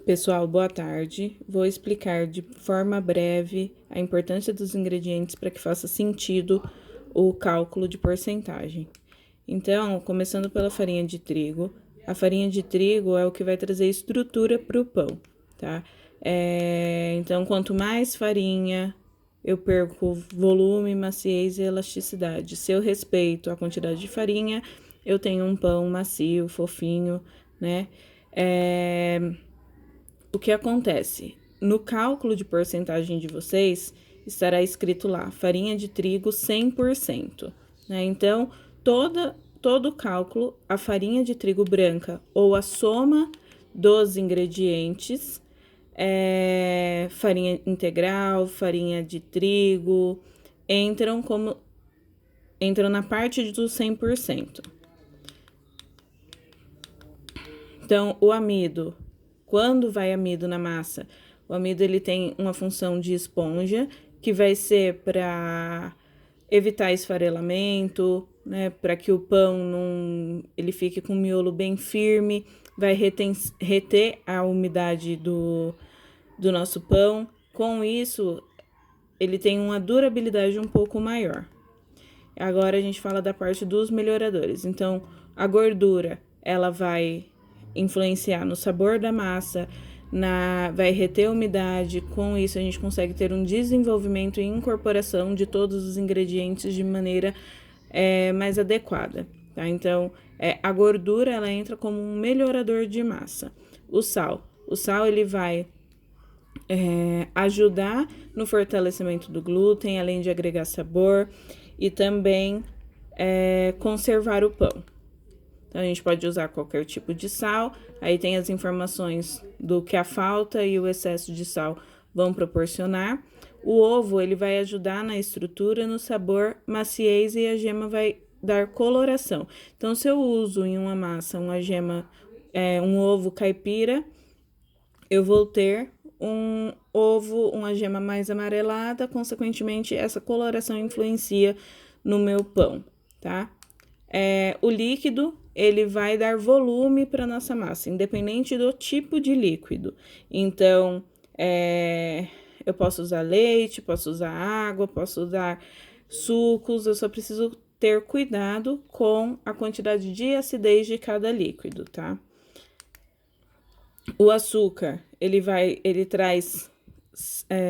Pessoal, boa tarde. Vou explicar de forma breve a importância dos ingredientes para que faça sentido o cálculo de porcentagem. Então, começando pela farinha de trigo, a farinha de trigo é o que vai trazer estrutura para o pão, tá? Então, quanto mais farinha, eu perco volume, maciez e elasticidade. Se eu respeito a quantidade de farinha, eu tenho um pão macio, fofinho, né? O que acontece? No cálculo de porcentagem de vocês, estará escrito lá, farinha de trigo 100%, né? Então, todo cálculo, a farinha de trigo branca ou a soma dos ingredientes, farinha integral, farinha de trigo, entram na parte do 100%. Então, o amido, quando vai amido na massa? O amido ele tem uma função de esponja, que vai ser para evitar esfarelamento, né, para que o pão não ele fique com o miolo bem firme, vai reter a umidade do nosso pão. Com isso, ele tem uma durabilidade um pouco maior. Agora a gente fala da parte dos melhoradores. Então, a gordura, ela vai influenciar no sabor da massa, vai reter a umidade. Com isso, a gente consegue ter um desenvolvimento e incorporação de todos os ingredientes de maneira mais adequada. Tá? Então, a gordura, ela entra como um melhorador de massa. O sal ele vai ajudar no fortalecimento do glúten, além de agregar sabor e também conservar o pão. Então, a gente pode usar qualquer tipo de sal. Aí tem as informações do que a falta e o excesso de sal vão proporcionar. O ovo, ele vai ajudar na estrutura, no sabor, maciez e a gema vai dar coloração. Então, se eu uso em uma massa um ovo caipira, eu vou ter uma gema mais amarelada, consequentemente, essa coloração influencia no meu pão, tá? O líquido, ele vai dar volume para nossa massa, independente do tipo de líquido. Então, eu posso usar leite, posso usar água, posso usar sucos, eu só preciso ter cuidado com a quantidade de acidez de cada líquido, tá? O açúcar, ele traz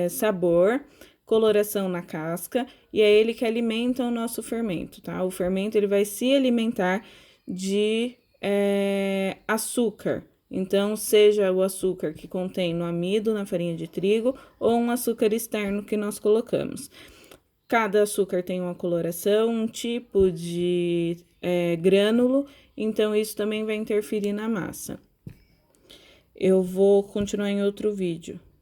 sabor, coloração na casca, e é ele que alimenta o nosso fermento, tá? O fermento, ele vai se alimentar de açúcar. Então, seja o açúcar que contém no amido, na farinha de trigo, ou um açúcar externo que nós colocamos. Cada açúcar tem uma coloração, um tipo de grânulo, então isso também vai interferir na massa. Eu vou continuar em outro vídeo.